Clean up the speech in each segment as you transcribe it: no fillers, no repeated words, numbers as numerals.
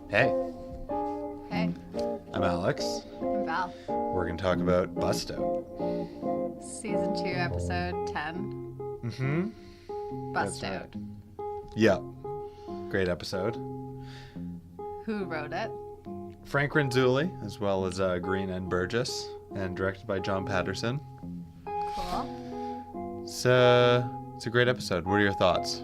Hey. Hey. I'm Alex. I'm Val. We're going to talk about Bust Out. Season 2, episode 10. Mm-hmm. Bust That's Out. right. Yeah. Great episode. Who wrote it? Frank Renzulli, as well as Green and Burgess, and directed by John Patterson. Cool. It's a great episode. What are your thoughts?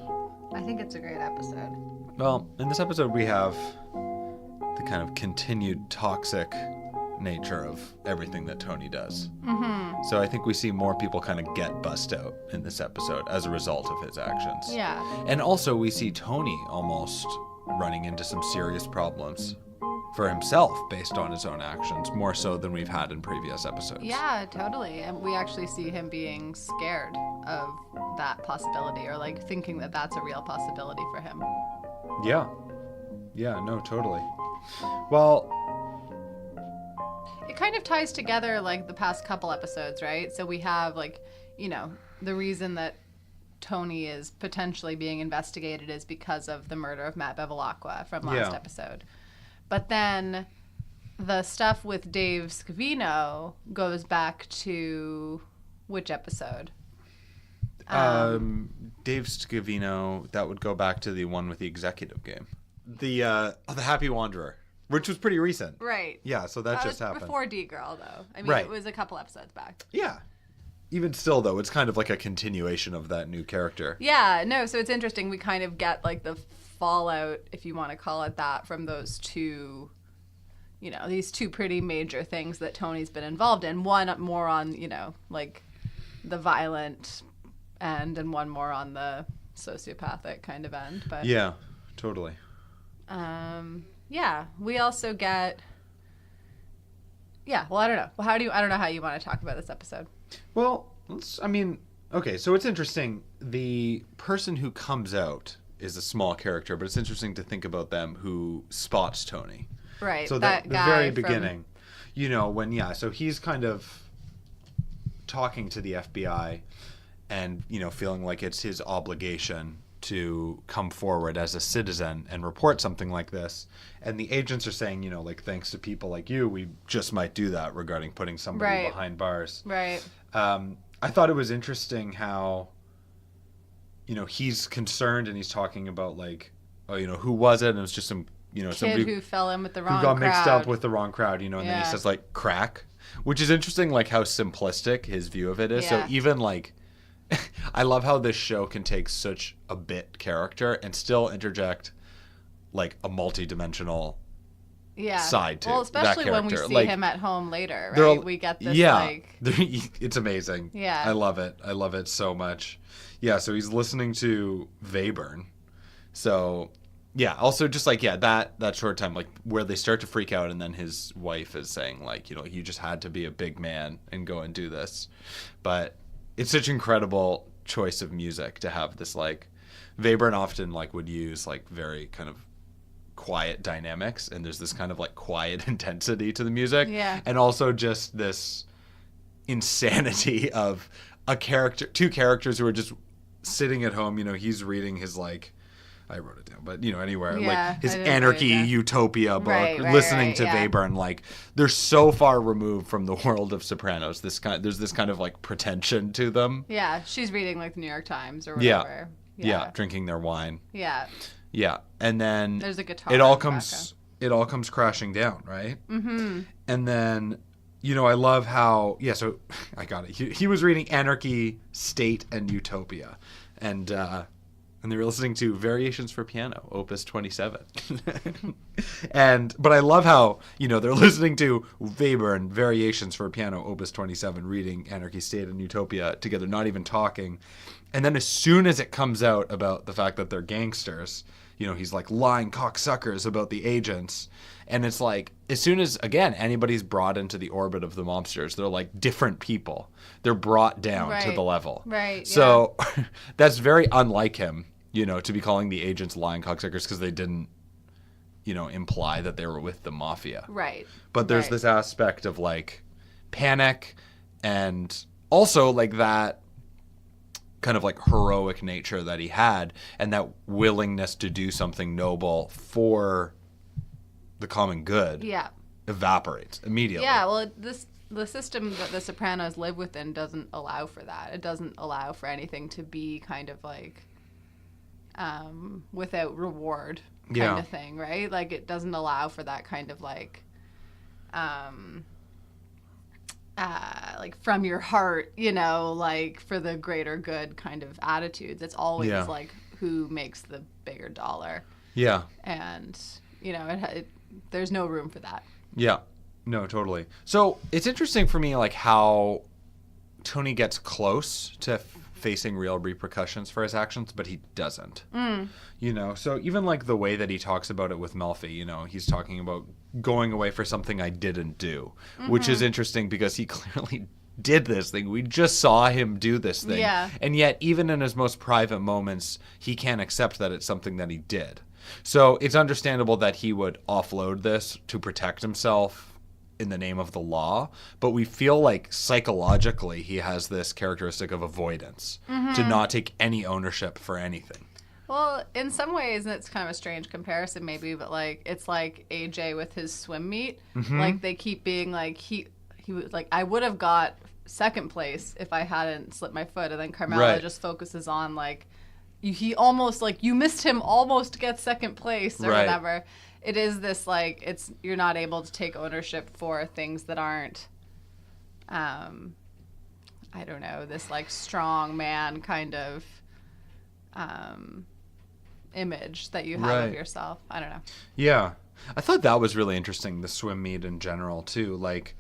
I think it's a great episode. Well, in this episode we have the kind of continued toxic nature of everything that Tony does. Mm-hmm. So I think we see more people kind of get bust out in this episode as a result of his actions. Yeah. And also we see Tony almost running into some serious problems for himself based on his own actions, more so than we've had in previous episodes. Yeah, totally. And we actually see him being scared of that possibility, or like thinking that that's a real possibility for him. Yeah. Yeah, no, totally. Well, it kind of ties together like the past couple episodes, right? So we have like, the reason that Tony is potentially being investigated is because of the murder of Matt Bevilacqua from last episode. But then the stuff with Dave Scavino goes back to which episode? Dave Scavino, that would go back to the one with the executive game. The Happy Wanderer, which was pretty recent. Right. Yeah, so that just was happened. Before D-Girl, though. I mean, Right. It was a couple episodes back. Yeah. Even still, though, it's kind of like a continuation of that new character. Yeah, no, so it's interesting. We kind of get like the fallout, if you want to call it that, from those two, these two pretty major things that Tony's been involved in. One more on, like the violent end, and one more on the sociopathic kind of end. But yeah, totally. yeah, we also get. Yeah, well, I don't know. Well, I don't know how you want to talk about this episode. Well, okay, so it's interesting. The person who comes out is a small character, but it's interesting to think about them who spots Tony. Right. So that the guy very beginning, so he's kind of talking to the FBI and, feeling like it's his obligation to come forward as a citizen and report something like this. And the agents are saying, thanks to people like you, we just might do that regarding putting somebody behind bars. Right. I thought it was interesting how, he's concerned and he's talking about like, who was it? And it was just some, Kid somebody who fell in with the wrong who got crowd. mixed up with the wrong crowd, and then he says like crack, which is interesting, like how simplistic his view of it is. Yeah. So even like, I love how this show can take such a bit character and still interject like a multi-dimensional side to well, especially that when we character. see Like, him at home later, right? We get this it's amazing. Yeah. I love it so much. Yeah, so he's listening to Webern. So yeah, also just like that short time, like where they start to freak out, and then his wife is saying like, you just had to be a big man and go and do this. But it's such incredible choice of music to have this, like Webern often like would use like very kind of quiet dynamics, and there's this kind of like quiet intensity to the music. Yeah. And also just this insanity of two characters who are just sitting at home, he's reading his like, I wrote it down, but anywhere, like his Anarchy Utopia book, listening to Webern, like they're so far removed from the world of Sopranos. There's this kind of like pretension to them. Yeah, she's reading like the New York Times or whatever. Yeah, drinking their wine. Yeah. Yeah, and then there's a guitar. It all comes crashing down, right? Mm-hmm. And then, I love how so I got it. He was reading Anarchy, State, and Utopia, and they were listening to Variations for Piano, Opus 27. But I love how, they're listening to Webern, Variations for Piano, Opus 27, reading Anarchy, State, and Utopia together, not even talking. And then as soon as it comes out about the fact that they're gangsters, he's like lying cocksuckers about the agents. And it's like, as soon as, again, anybody's brought into the orbit of the mobsters, they're like different people. They're brought down to the level. Right. So that's very unlike him, to be calling the agents lying cocksuckers because they didn't, imply that they were with the mafia. Right. But there's this aspect of like panic, and also like that kind of like heroic nature that he had, and that willingness to do something noble for the common good evaporates immediately. Yeah, well, the system that the Sopranos live within doesn't allow for that. It doesn't allow for anything to be kind of like without reward kind of thing, right? Like, it doesn't allow for that kind of like from your heart, you know, like for the greater good kind of attitudes. It's always like who makes the bigger dollar. Yeah. And, you know, there's no room for that. Yeah. No, totally. So it's interesting for me, like, how Tony gets close to facing real repercussions for his actions, but he doesn't. You know, so even like the way that he talks about it with Melfi, you know, he's talking about going away for something I didn't do, which is interesting because he clearly did this thing. We just saw him do this thing. Yeah. And yet, even in his most private moments, he can't accept that it's something that he did. So it's understandable that he would offload this to protect himself in the name of the law, but we feel like psychologically he has this characteristic of avoidance, to not take any ownership for anything. Well, in some ways, and it's kind of a strange comparison maybe, but like it's like AJ with his swim meet. Like, they keep being like, he was like, I would have got second place if I hadn't slipped my foot, and then Carmela just focuses on like, he almost, like, you missed him almost get second place or whatever. It is this, like, you're not able to take ownership for things that aren't, I don't know, this, like, strong man kind of image that you have of yourself. I don't know. Yeah. I thought that was really interesting, the swim meet in general, too. Like,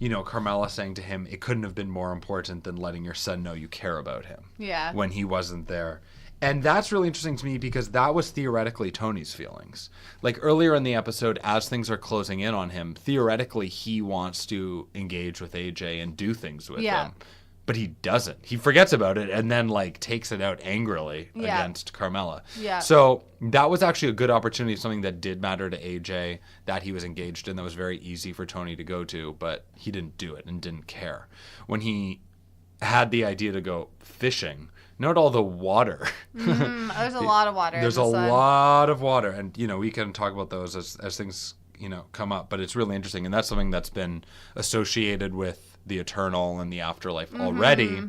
you know, Carmela saying to him, it couldn't have been more important than letting your son know you care about him. Yeah. When he wasn't there. And that's really interesting to me because that was theoretically Tony's feelings. Like, earlier in the episode, as things are closing in on him, theoretically he wants to engage with AJ and do things with him. But he doesn't. He forgets about it and then, like, takes it out angrily against Carmela. Yeah. So that was actually a good opportunity, something that did matter to AJ, that he was engaged in, that was very easy for Tony to go to, but he didn't do it and didn't care. When he had the idea to go fishing, note all the water. There's a lot of water. There's a lot of water. And, you know, we can talk about those as things, you know, come up. But it's really interesting. And that's something that's been associated with the eternal and the afterlife already,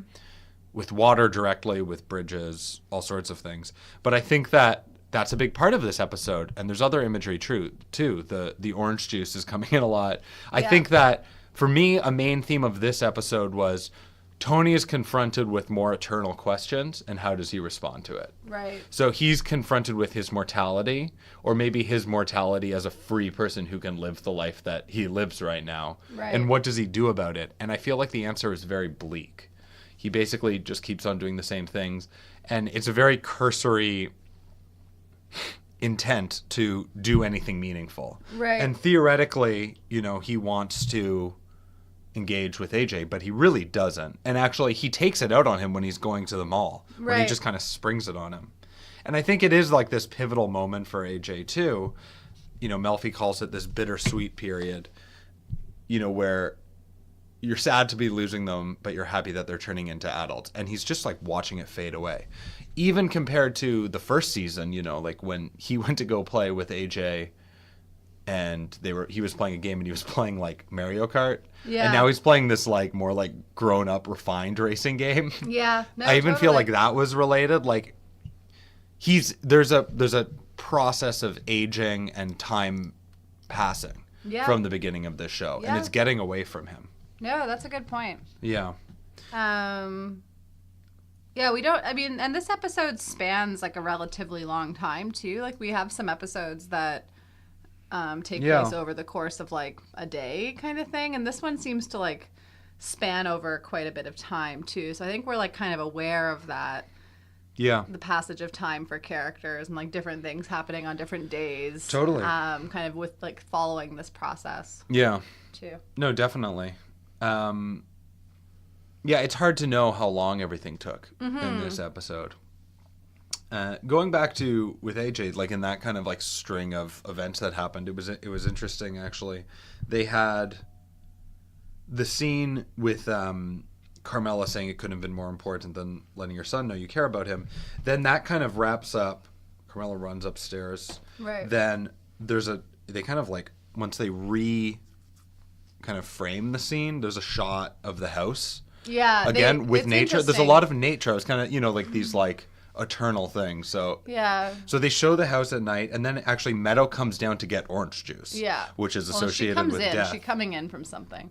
with water directly, with bridges, all sorts of things. But I think that that's a big part of this episode. And there's other imagery, too. The orange juice is coming in a lot. I think that, for me, a main theme of this episode was Tony is confronted with more eternal questions, and how does he respond to it? Right. So he's confronted with his mortality, or maybe his mortality as a free person who can live the life that he lives right now. Right. And what does he do about it? And I feel like the answer is very bleak. He basically just keeps on doing the same things, and it's a very cursory intent to do anything meaningful. Right. And theoretically, you know, he wants to engage with AJ, but he really doesn't. And actually, he takes it out on him when he's going to the mall, when he just kind of springs it on him. And I think it is like this pivotal moment for AJ too. You know, Melfi calls it this bittersweet period, you know, where you're sad to be losing them, but you're happy that they're turning into adults. And he's just like watching it fade away. Even compared to the first season, you know, like when he went to go play with AJ and he was playing a game and he was playing like Mario Kart. Yeah. And now he's playing this like more like grown up, refined racing game. Yeah. No, I even feel like that was related. Like there's a process of aging and time passing from the beginning of this show. And it's getting away from him. No, that's a good point. Yeah. Yeah, we don't, I mean, and this episode spans like a relatively long time too. Like, we have some episodes that take place over the course of like a day kind of thing. And this one seems to like span over quite a bit of time too. So I think we're like kind of aware of that. Yeah. The passage of time for characters and like different things happening on different days. Totally. Kind of with like following this process. Yeah. Too. No, definitely. Yeah, it's hard to know how long everything took in this episode. Going back to with AJ, like in that kind of like string of events that happened, it was interesting actually. They had the scene with Carmela saying it couldn't have been more important than letting your son know you care about him. Then that kind of wraps up. Carmela runs upstairs. Right. Then they kind of like, once they kind of frame the scene, there's a shot of the house. Yeah. Again, with nature. There's a lot of nature. It's kind of, like these like eternal things. So yeah. So they show the house at night, and then actually Meadow comes down to get orange juice. Yeah. Which is associated with death. She's coming in from something.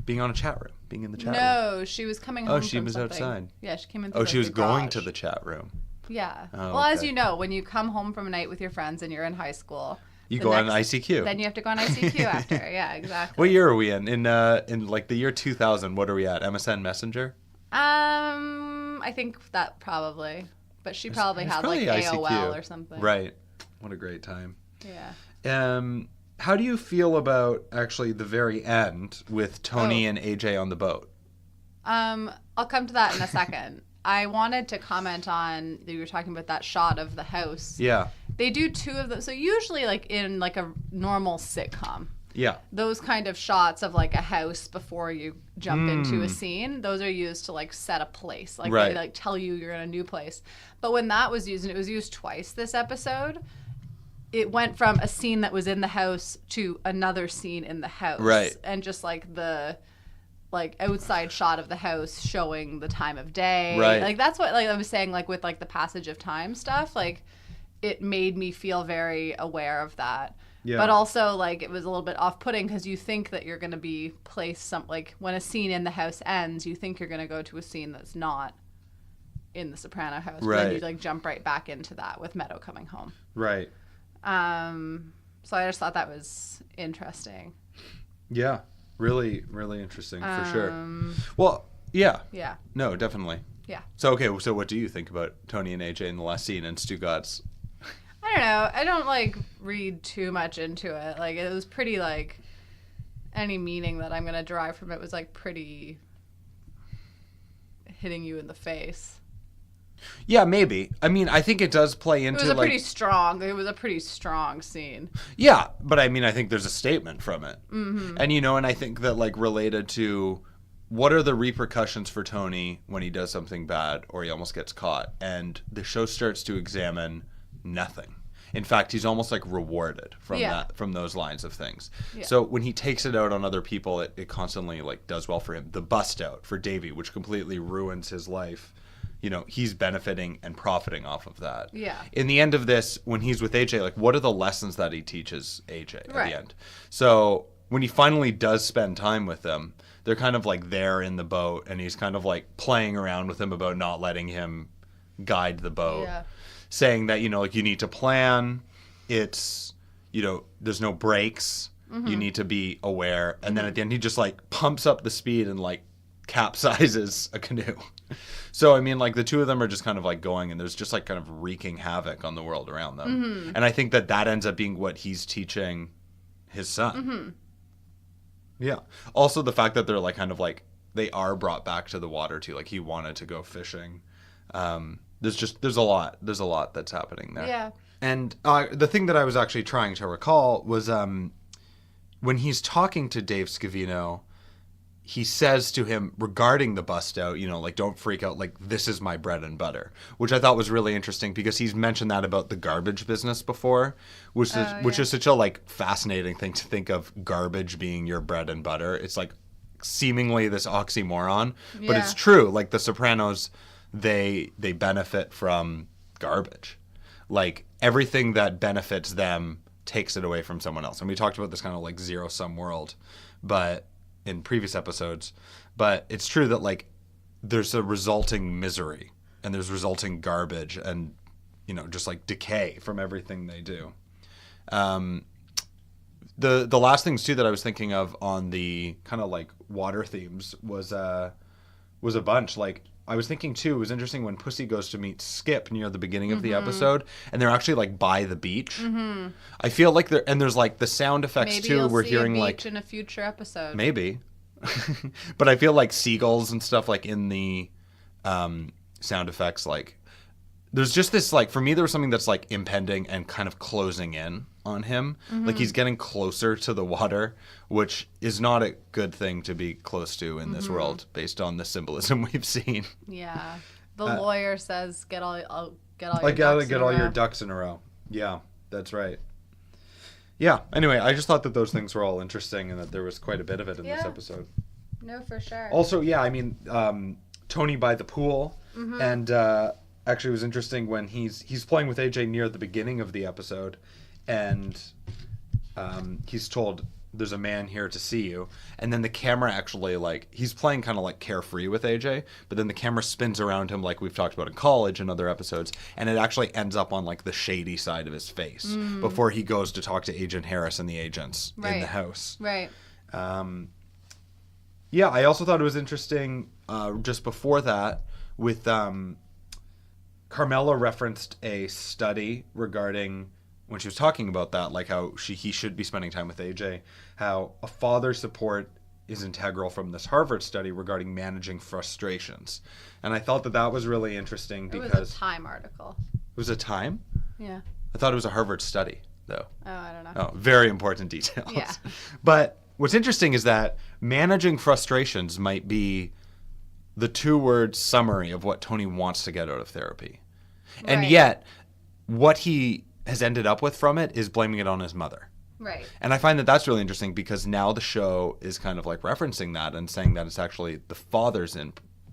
Being on a chat room. Being in the chat room. No, she was coming home from something. Oh, she was outside. Yeah, she came in. Oh, she was going to the chat room. Yeah. Oh, well, okay. as you know, when you come home from a night with your friends and you're in high school, you go on ICQ. Then you have to go on ICQ after. Yeah, exactly. What year are we in? In like the year 2000, what are we at? MSN Messenger? I think that probably. But she probably had like AOL ICQ. Or something. Right. What a great time. Yeah. How do you feel about actually the very end with Tony and AJ on the boat? I'll come to that in a second. I wanted to comment on, you were talking about that shot of the house. Yeah. They do two of them. So usually like in like a normal sitcom. Yeah. Those kind of shots of like a house before you jump into a scene, those are used to like set a place. Like they like tell you you're in a new place. But when that was used, and it was used twice this episode, it went from a scene that was in the house to another scene in the house. Right. And just like the like outside shot of the house showing the time of day. Right. Like that's what like I was saying, like with like the passage of time stuff, like it made me feel very aware of that. Yeah. But also like it was a little bit off-putting because you think that you're going to be placed like when a scene in the house ends, you think you're going to go to a scene that's not in the Soprano house. Right. But then you like jump right back into that with Meadow coming home. Right. So I just thought that was interesting. Yeah. Really, really interesting for sure. Well, yeah. Yeah. No, definitely. Yeah. So, okay, so what do you think about Tony and AJ in the last scene and Stugatz? I don't know. I don't like read too much into it. Like it was pretty like any meaning that I'm going to derive from it was like pretty hitting you in the face. Yeah, maybe. I mean, I think it does play into it was a pretty strong scene. Yeah, but I mean, I think there's a statement from it. Mm-hmm. And and I think that like related to what are the repercussions for Tony when he does something bad or he almost gets caught, and the show starts to examine nothing. In fact, he's almost like rewarded from those lines of things. Yeah. So when he takes it out on other people, it constantly like does well for him. The bust out for Davey, which completely ruins his life. He's benefiting and profiting off of that. Yeah. In the end of this, when he's with AJ, like, what are the lessons that he teaches AJ at the end? So when he finally does spend time with them, they're kind of like there in the boat, and he's kind of like playing around with him about not letting him guide the boat, saying that, like you need to plan. It's, there's no breaks. Mm-hmm. You need to be aware. And then at the end, he just like pumps up the speed and like capsizes a canoe. So, I mean, like, the two of them are just kind of, like, going, and there's just, like, kind of wreaking havoc on the world around them. Mm-hmm. And I think that ends up being what he's teaching his son. Mm-hmm. Yeah. Also, the fact that they're, like, kind of, like, they are brought back to the water, too. Like, he wanted to go fishing. There's a lot that's happening there. Yeah. And the thing that I was actually trying to recall was when he's talking to Dave Scavino, he says to him regarding the bust out, like, don't freak out, like, this is my bread and butter, which I thought was really interesting because he's mentioned that about the garbage business before, which is such a, like, fascinating thing to think of, garbage being your bread and butter. It's, like, seemingly this oxymoron, but it's true. Like, the Sopranos, they benefit from garbage. Like, everything that benefits them takes it away from someone else. And we talked about this kind of, like, zero-sum world, but in previous episodes, but it's true that like there's a resulting misery and there's resulting garbage and just like decay from everything they do. The last things too that I was thinking of on the kind of like water themes was a bunch. Like I was thinking too, it was interesting when Pussy goes to meet Skip near the beginning of the episode, and they're actually like by the beach. Mm-hmm. I feel like there's like the sound effects maybe too. We're hearing like in a future episode. Maybe, but I feel like seagulls and stuff like in the sound effects, like there's just this, like, for me, there was something that's, like, impending and kind of closing in on him. Like, he's getting closer to the water, which is not a good thing to be close to in this world, based on the symbolism we've seen. Yeah. The lawyer says, get all your ducks in a row. Yeah, that's right. Yeah, anyway, I just thought that those things were all interesting and that there was quite a bit of it in this episode. No, for sure. Also, yeah, I mean, Tony by the pool, and actually it was interesting when he's playing with AJ near the beginning of the episode, and he's told, there's a man here to see you, and then the camera actually, like, he's playing kind of like carefree with AJ, but then the camera spins around him like we've talked about in college and other episodes, and it actually ends up on, like, the shady side of his face before he goes to talk to Agent Harris and the agents in the house. Right. Yeah, I also thought it was interesting, just before that, with Carmela referenced a study regarding, when she was talking about that, like how he should be spending time with AJ, how a father's support is integral from this Harvard study regarding managing frustrations. And I thought that was really interesting because... It was a Time article. It was a Time? Yeah. I thought it was a Harvard study, though. Oh, I don't know. Oh, very important details. Yeah. But what's interesting is that managing frustrations might be the 2-word summary of what Tony wants to get out of therapy. And yet, what he has ended up with from it is blaming it on his mother. Right. And I find that that's really interesting because now the show is kind of like referencing that and saying that it's actually the father's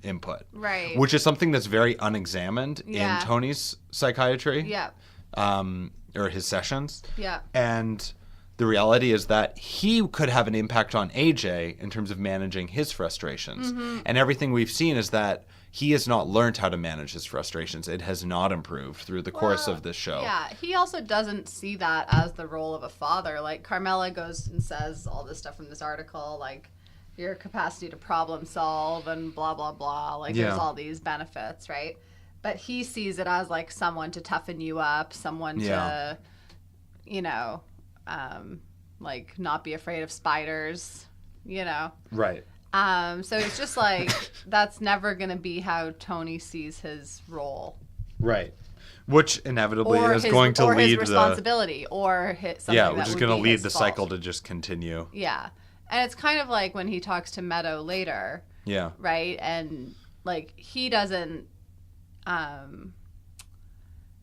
input. Right. Which is something that's very unexamined in Tony's psychiatry. Yeah. Or his sessions. Yeah. And the reality is that he could have an impact on AJ in terms of managing his frustrations. And everything we've seen is that he has not learned how to manage his frustrations. It has not improved through the course of this show. Yeah, he also doesn't see that as the role of a father. Like, Carmela goes and says all this stuff from this article, like, your capacity to problem solve and blah, blah, blah. Like, there's all these benefits, right? But he sees it as, like, someone to toughen you up, someone to, you know, like, not be afraid of spiders, you know? Right. So it's just like, that's never going to be how Tony sees his role. Right. Which inevitably is his, going to or lead his responsibility, or something that which is would going to be lead his the fault. cycle to just continue. Yeah. And it's kind of like when he talks to Meadow later. Yeah. Right? And, like, he doesn't,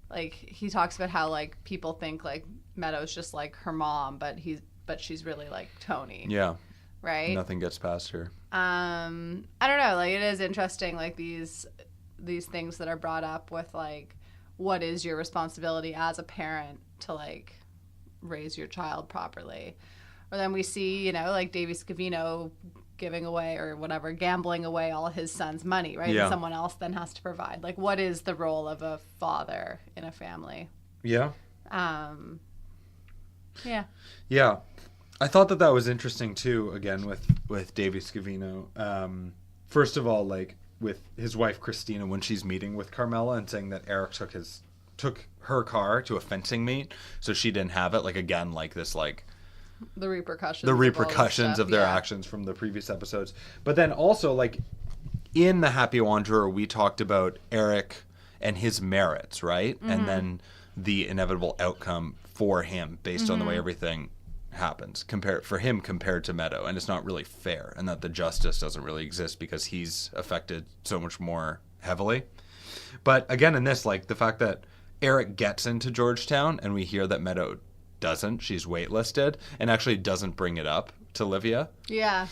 like, he talks about how, like, people think, like, Meadow's just like her mom, but she's really like Tony. Yeah. Right? Nothing gets past her. I don't know, like, it is interesting, like, these things that are brought up with, like, what is your responsibility as a parent to, like, raise your child properly. Or then we see, you know, like, Davy Scavino giving away or whatever, gambling away all his son's money, right? Yeah. And someone else then has to provide. Like, what is the role of a father in a family? Yeah. Yeah. Yeah. I thought that was interesting too, again, with Davy Scavino. First of all, like, with his wife Christina, when she's meeting with Carmela and saying that Eric took her car to a fencing meet, so she didn't have it. Like, again, like this, like the repercussions of their actions from the previous episodes. But then also, like, in The Happy Wanderer, we talked about Eric and his merits, right? Mm-hmm. And then the inevitable outcome for him based on the way everything happens compared to Meadow, and it's not really fair, and that the justice doesn't really exist because he's affected so much more heavily. But again, in this, like, the fact that Eric gets into Georgetown and we hear that Meadow doesn't, she's waitlisted, and actually doesn't bring it up to Livia. Yeah.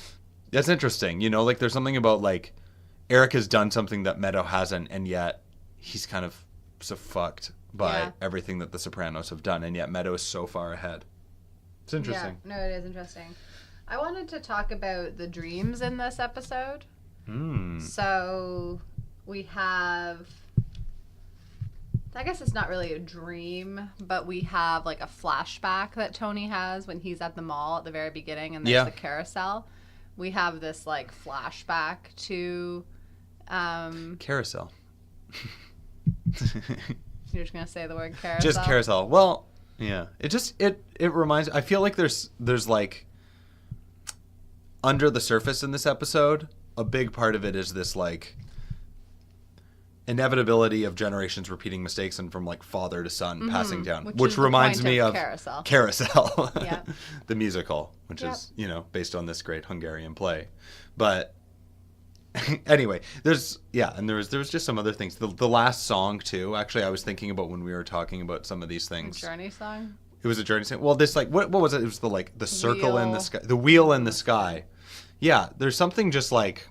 That's interesting. You know, like, there's something about, like, Eric has done something that Meadow hasn't, and yet he's kind of so fucked by everything that the Sopranos have done, and yet Meadow is so far ahead. It's interesting. Yeah, no, it is interesting. I wanted to talk about the dreams in this episode. So we have, I guess it's not really a dream, but we have, like, a flashback that Tony has when he's at the mall at the very beginning, and there's the carousel. We have this, like, flashback to Carousel. You're just gonna say the word carousel? Just carousel. Well, yeah. It reminds, I feel like there's like, under the surface in this episode, a big part of it is this, like, inevitability of generations repeating mistakes and from like father to son passing down, Which which is the reminds point me of of Carousel. Yeah. the musical, which Yep. is, based on this great Hungarian play. But anyway, there was just some other things. The last song too, actually, I was thinking about when we were talking about some of these things. Journey song. It was a Journey song. Well, this like what was it? It was the circle in the Wheel. sky, the wheel in the sky. Yeah, there's something just like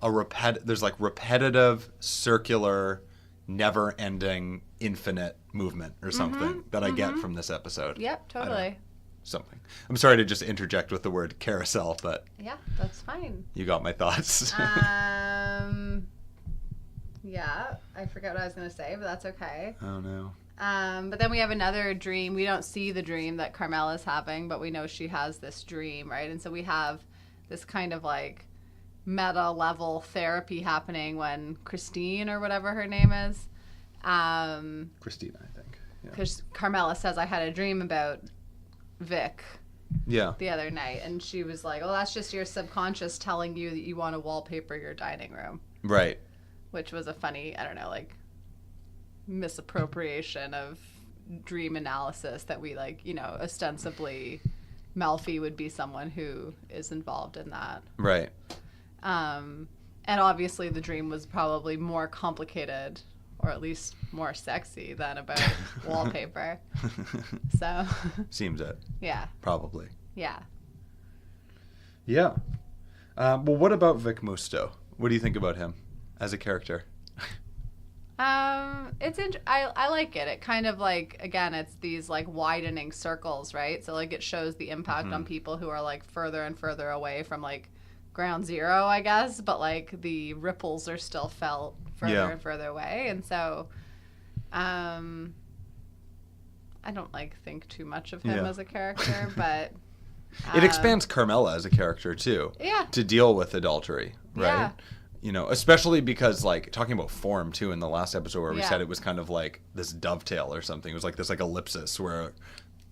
there's like repetitive, circular, never-ending, infinite movement or something that I get from this episode. Yep, totally. Something. I'm sorry to just interject with the word carousel, but Yeah, that's fine. you got my thoughts. Yeah, I forgot what I was going to say, but that's okay. Oh no. But then we have another dream. We don't see the dream that Carmela's having, but we know she has this dream, right? And so we have this kind of like meta level therapy happening when Christine or whatever her name is. Christina, I think. Yeah. Because Carmela says, I had a dream about Vic Yeah. the other night. And she was like, oh, that's just your subconscious telling you that you want to wallpaper your dining room. Right. Which was a funny, I don't know, like misappropriation of dream analysis that we like, ostensibly Melfi would be someone who is involved in that. Right. And obviously the dream was probably more complicated or at least more sexy than about wallpaper. So Seems it. yeah. Probably. Yeah. Yeah. Well, what about Vic Musto? What do you think about him as a character? I like it. It kind of like, again, it's these like widening circles, right? So like it shows the impact on people who are like further and further away from like ground zero, I guess, but like the ripples are still felt further and further away. And so I don't like think too much of him as a character, but it expands Carmela as a character too. Yeah. To deal with adultery, right? Yeah. Especially because like talking about form too in the last episode where we Yeah. said it was kind of like this dovetail or something. It was like this like ellipsis where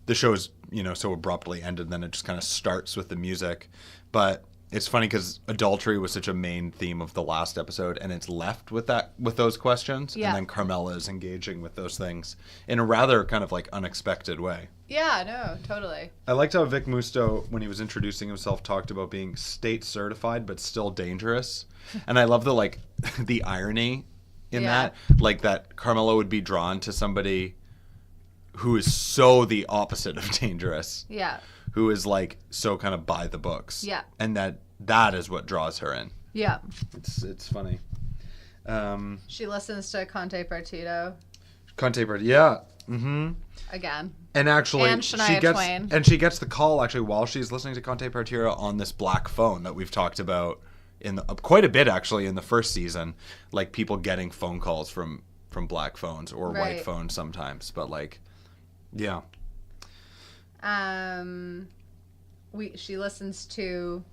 the show is, so abruptly ended, and then it just kind of starts with the music. But it's funny because adultery was such a main theme of the last episode, and it's left with those questions. Yeah. And then Carmela is engaging with those things in a rather kind of like unexpected way. Yeah, no, totally. I liked how Vic Musto, when he was introducing himself, talked about being state certified but still dangerous. And I love the irony in that, like that Carmela would be drawn to somebody who is so the opposite of dangerous. Yeah. Who is like so kind of by the books. Yeah. And that is what draws her in. Yeah. It's funny. She listens to Conte Partito Conte Partito, yeah. Mm-hmm. again. And actually, And Shania Twain. she gets the call actually while she's listening to Conte Partito on this black phone that we've talked about quite a bit actually in the first season, like people getting phone calls from black phones or white phones sometimes, but like, yeah. She listens to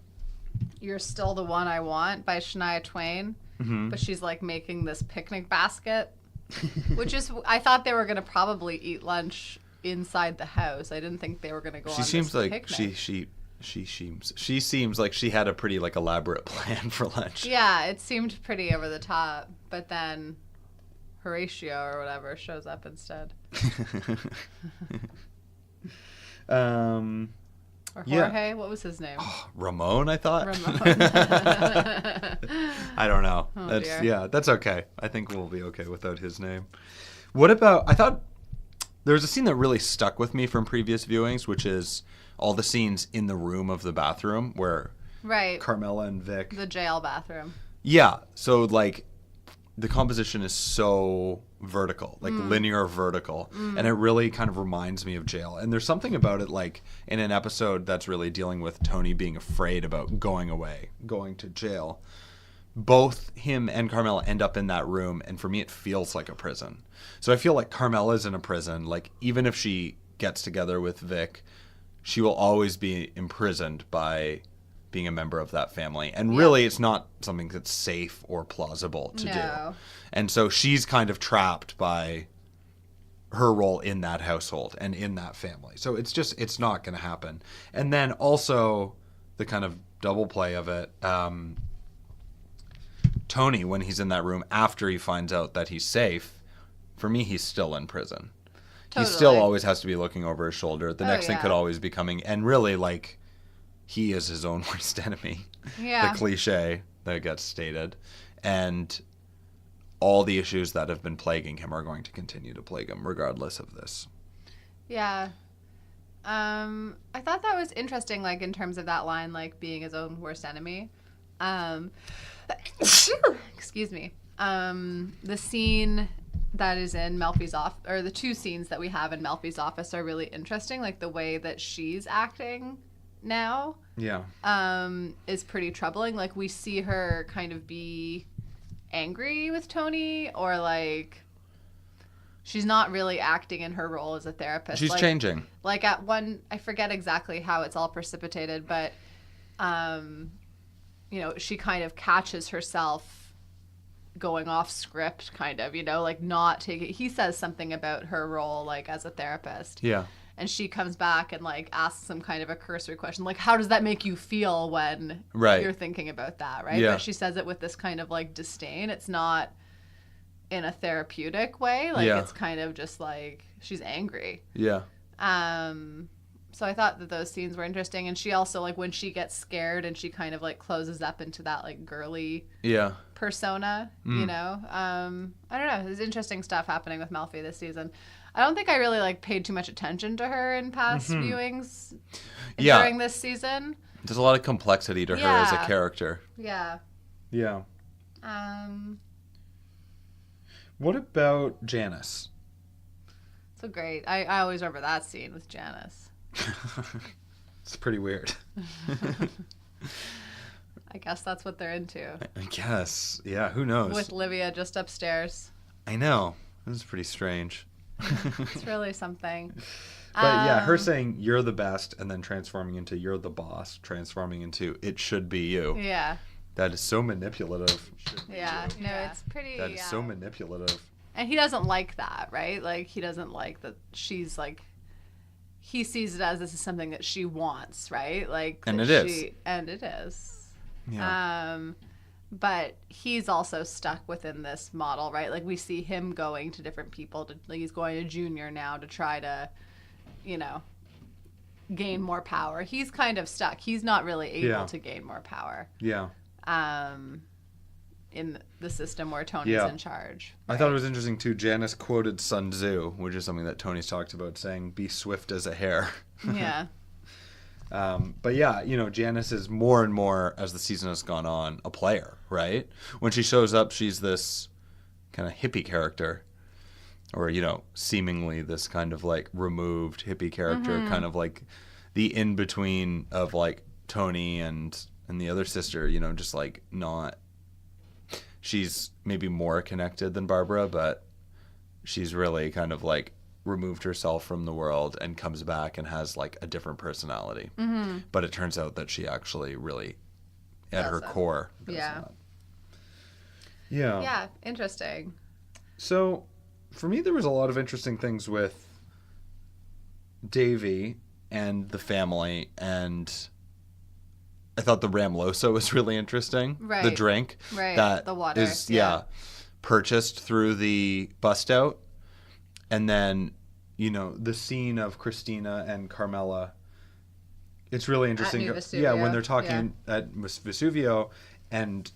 "You're Still the One I Want" by Shania Twain, but she's like making this picnic basket, which is, I thought they were gonna probably eat lunch inside the house. I didn't think they were gonna go on this picnic. She seems like she had a pretty like elaborate plan for lunch. Yeah, it seemed pretty over the top, but then Horatio or whatever shows up instead. Or Jorge, what was his name? Oh, Ramon, I thought. Ramon. I don't know. Oh, dear. Yeah, that's okay. I think we'll be okay without his name. What about, I thought there was a scene that really stuck with me from previous viewings, which is all the scenes in the room of the bathroom where Carmela and Vic. The jail bathroom. Yeah. So like the composition is so vertical, like linear vertical. And it really kind of reminds me of jail. And there's something about it like in an episode that's really dealing with Tony being afraid about going away, going to jail. Both him and Carmela end up in that room, and for me it feels like a prison. So I feel like Carmela's in a prison. Like even if she gets together with Vic, she will always be imprisoned by being a member of that family. And really it's not something that's safe or plausible to do. And so she's kind of trapped by her role in that household and in that family. So it's not going to happen. And then also the kind of double play of it, Tony, when he's in that room after he finds out that he's safe, for me, he's still in prison. Totally. He still always has to be looking over his shoulder. The next thing yeah. could always be coming. And really, like, he is his own worst enemy. Yeah. The cliche that gets stated. And all the issues that have been plaguing him are going to continue to plague him regardless of this. Yeah. I thought that was interesting, like, in terms of that line, like, being his own worst enemy. Excuse me. The scene that is in Melfi's office, or the two scenes that we have in Melfi's office are really interesting. Like, the way that she's acting now is pretty troubling. Like, we see her kind of be angry with Tony, or, like, she's not really acting in her role as a therapist. She's changing. Like, at one, I forget exactly how it's all precipitated, but, you know, she kind of catches herself going off script, kind of, you know, like, not taking, he says something about her role, like, as a therapist. Yeah. And she comes back and, like, asks some kind of a cursory question, like, how does that make you feel when you're thinking about that, right? Yeah. But she says it with this kind of, like, disdain. It's not in a therapeutic way. Like, it's kind of just, like, she's angry. Yeah. So I thought that those scenes were interesting. And she also, like, when she gets scared and she kind of, like, closes up into that, like, girly persona, you know? I don't know. There's interesting stuff happening with Melfi this season. I don't think I really, like, paid too much attention to her in past viewings during this season. There's a lot of complexity to her as a character. Yeah. Yeah. What about Janice? So great. I always remember that scene with Janice. It's pretty weird. I guess that's what they're into. I guess. Yeah, who knows? With Livia just upstairs. I know. This is pretty strange. It's really something. But yeah, her saying you're the best and then transforming into you're the boss, transforming into it should be you. Yeah. That is so manipulative. Yeah. No, it's pretty. That is so manipulative. And he doesn't like that, right? Like, he doesn't like that she's, like, he sees it as this is something that she wants, right? Like, and it is. And it is. Yeah. But he's also stuck within this model, right? Like, we see him going to different people. Like, he's going to Junior now to try to, you know, gain more power. He's kind of stuck. He's not really able to gain more power. Yeah. In the system where Tony's in charge. Right? I thought it was interesting, too. Janice quoted Sun Tzu, which is something that Tony's talked about, saying, be swift as a hare. Yeah. But yeah, you know, Janice is more and more, as the season has gone on, a player, right? When she shows up, she's this kind of hippie character, or, you know, seemingly this kind of, like, removed hippie character, kind of like the in-between of, like, Tony and the other sister, you know, just, like, not... She's maybe more connected than Barbara, but she's really kind of, like, removed herself from the world and comes back and has, like, a different personality. But it turns out that she actually really, at her core, does that. Yeah. Yeah, interesting. So, for me, there was a lot of interesting things with Davy and the family, and I thought the Ramlosa was really interesting. Right. The drink. Right. That the water. is, purchased through the bust out. And then, you know, the scene of Christina and Carmela. It's really interesting. At New Vesuvio. Yeah, when they're talking at Vesuvio, and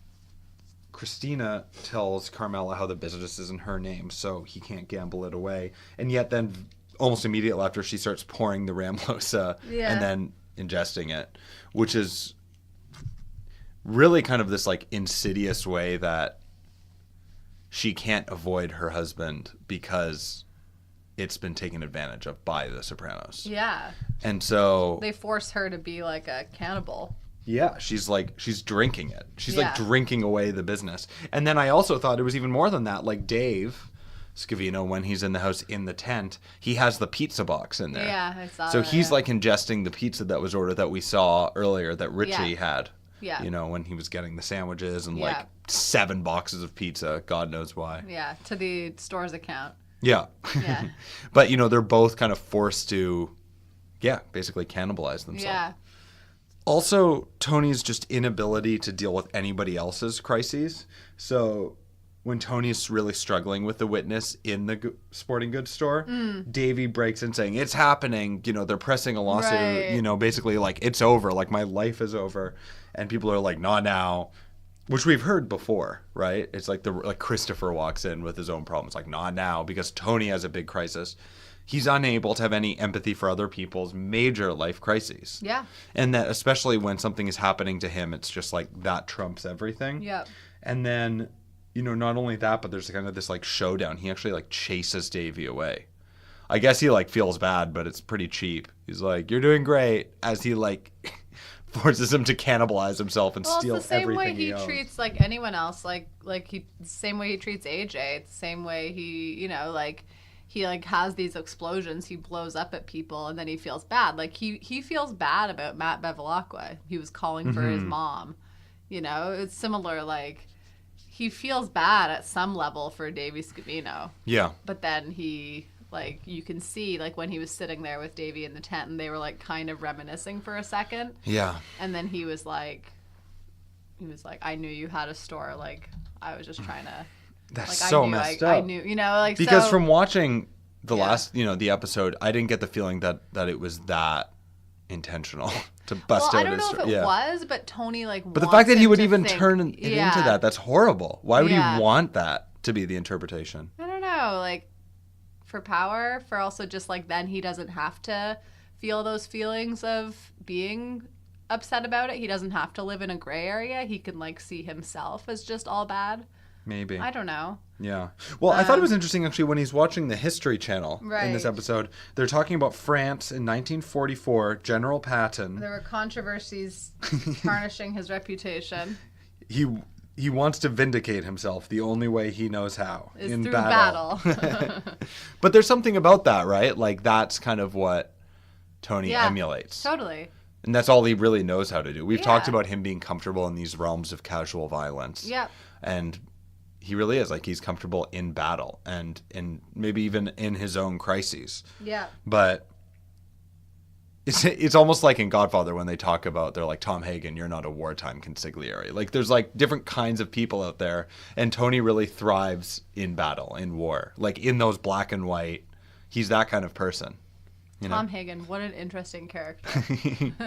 Christina tells Carmela how the business is in her name, so he can't gamble it away. And yet then, almost immediately after, she starts pouring the Ramlosa and then ingesting it, which is really kind of this, like, insidious way that she can't avoid her husband because it's been taken advantage of by the Sopranos. Yeah. And so they force her to be like a cannibal. Yeah, she's drinking it. She's like drinking away the business. And then I also thought it was even more than that. Like Dave Scavino, when he's in the house in the tent, he has the pizza box in there. Yeah, I saw so that. He's like ingesting the pizza that was ordered that we saw earlier that Richie had. Yeah. You know, when he was getting the sandwiches and like 7 boxes of pizza, God knows why. Yeah, to the store's account. Yeah. Yeah. But, you know, they're both kind of forced to, basically cannibalize themselves. Yeah. Also, Tony's just inability to deal with anybody else's crises. So when Tony's really struggling with the witness in the sporting goods store, Davey breaks in saying, it's happening. You know, they're pressing a lawsuit. Right. You know, basically like, it's over. Like, my life is over. And people are like, not now. Which we've heard before, right? It's like Christopher walks in with his own problems. Like, not now, because Tony has a big crisis. He's unable to have any empathy for other people's major life crises. Yeah. And that especially when something is happening to him, it's just like that trumps everything. Yep. And then, you know, not only that, but there's kind of this like showdown. He actually like chases Davey away. I guess he like feels bad, but it's pretty cheap. He's like, you're doing great, as he like forces him to cannibalize himself and steal it's the same everything way he owns. treats like anyone else, like he the same way he treats AJ. It's the same way he, you know, like he like has these explosions, he blows up at people, and then he feels bad. Like he feels bad about Matt Bevilacqua. He was calling for his mom. You know, it's similar. Like he feels bad at some level for Davey Scavino. Yeah. But then he, like, you can see, like, when he was sitting there with Davey in the tent and they were, like, kind of reminiscing for a second. Yeah. And then he was like, I knew you had a store. Like, I was just trying to. That's like, so I knew, messed I up. knew, you know, like, Because so, from watching the Yeah. last, you know, the episode, I didn't get the feeling that it was that intentional to bust well, out I don't his know if story. it was, but Tony, like, But the fact that he would even turn it yeah. into that, that's horrible. Why would Yeah. he want that to be the interpretation? I don't know, like, for power, for also just, like, then he doesn't have to feel those feelings of being upset about it. He doesn't have to live in a gray area. He can, like, see himself as just all bad. Maybe. I don't know. Yeah. Well, I thought it was interesting, actually, when he's watching the History Channel in this Right. episode. They're talking about France in 1944, General Patton. There were controversies tarnishing his reputation. He wants to vindicate himself the only way he knows how. Is in through battle. battle. But there's something about that, right? Like, that's kind of what Tony Yeah. emulates. Totally. And that's all he really knows how to do. We've Yeah. talked about him being comfortable in these realms of casual violence. Yep. And he really is. Like, he's comfortable in battle and maybe even in his own crises. Yeah. But it's almost like in Godfather when they talk about, they're like, Tom Hagen, you're not a wartime consigliere. Like, there's like different kinds of people out there. And Tony really thrives in battle, in war. Like, in those black and white, he's that kind of person. You know? Tom Hagen, what an interesting character.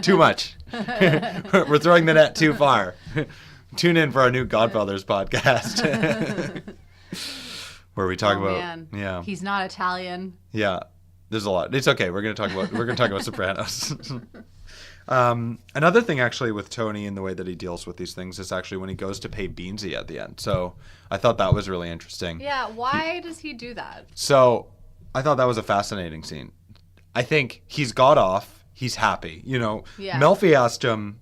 Too much. We're throwing the net too far. Tune in for our new Godfathers podcast, where we talk about Man. yeah, He's not Italian. yeah. There's a lot. It's okay. We're gonna talk about Sopranos. Another thing actually with Tony and the way that he deals with these things is actually when he goes to pay Beansy at the end. So I thought that was really interesting. Yeah. Why does he do that? So I thought that was a fascinating scene. I think he's got off. He's happy. You know, Yeah. Melfi asked him,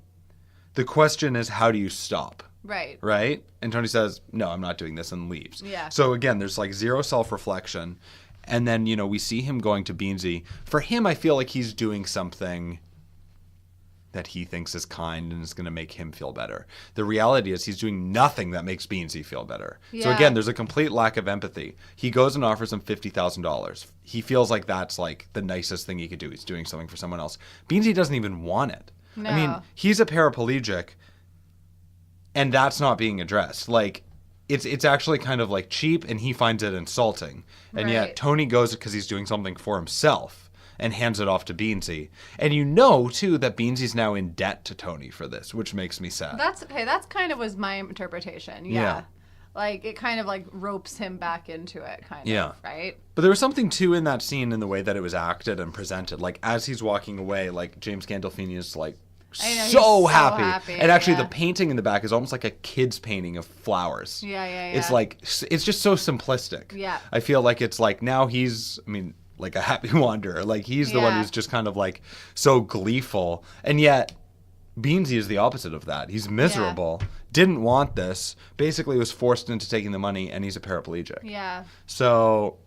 the question is, how do you stop? Right. Right? And Tony says, no, I'm not doing this, and leaves. Yeah. So again, there's like zero self-reflection. And then, you know, we see him going to Beansy. For him, I feel like he's doing something that he thinks is kind and is going to make him feel better. The reality is he's doing nothing that makes Beansy feel better. So Yeah. again, there's a complete lack of empathy. He goes and offers him $50,000. He feels like that's like the nicest thing he could do. He's doing something for someone else. Beansy doesn't even want it. No. I mean, he's a paraplegic, and that's not being addressed. Like, it's actually kind of like cheap, and he finds it insulting. And yet Right. Tony goes because he's doing something for himself and hands it off to Beansy. And you know, too, that Beansy's now in debt to Tony for this, which makes me sad. That's okay. That's kind of was my interpretation. Yeah. Yeah. Like, it kind of like ropes him back into it, kind Yeah. of, right? But there was something, too, in that scene in the way that it was acted and presented. Like, as he's walking away, like, James Gandolfini is, like, I know, he's so so happy. happy, And actually, yeah. the painting in the back is almost like a kid's painting of flowers. Yeah. It's like, it's just so simplistic. Yeah. I feel like it's like now he's, I mean, like a happy wanderer. Like, he's the one Yeah. who's just kind of like so gleeful. And yet, Beansy is the opposite of that. He's miserable, didn't want this, basically was forced into taking the money, and he's a paraplegic. Yeah. So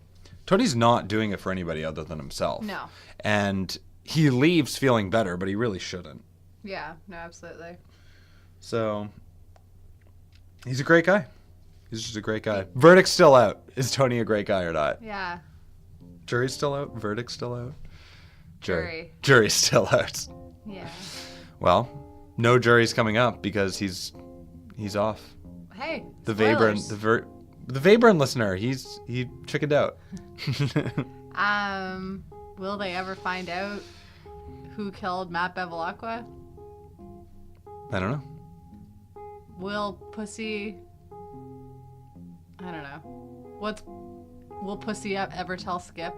Tony's not doing it for anybody other than himself. No. And he leaves feeling better, but he really shouldn't. Yeah. No, absolutely. So he's a great guy. He's just a great guy. Verdict's still out. Is Tony a great guy or not? Yeah. Jury's still out? Verdict's still out? Jury. Jury's still out. Yeah. Well, no jury's coming up because he's off. Hey, The spoilers. The Webern listener, he chickened out. Will they ever find out who killed Matt Bevilacqua? I don't know. Will Pussy... I don't know. Will Pussy ever tell Skip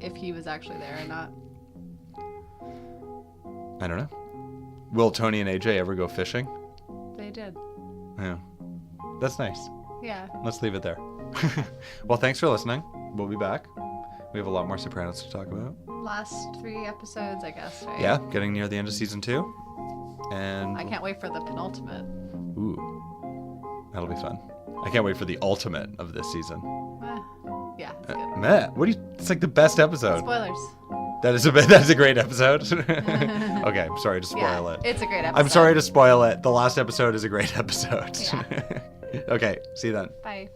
if he was actually there or not? I don't know. Will Tony and AJ ever go fishing? They did. Yeah. That's nice. Yeah. Let's leave it there. Well, thanks for listening. We'll be back. We have a lot more Sopranos to talk about. Last 3 episodes, I guess, right? Yeah, getting near the end of season 2. And I can't wait for the penultimate. ooh, that'll be fun. I can't wait for the ultimate of this season. Yeah, it's good. Matt, it's like the best episode. Spoilers. That's a great episode. Okay, I'm sorry to spoil it. It's a great episode. I'm sorry to spoil it. The last episode is a great episode. Yeah. Okay, see you then. Bye.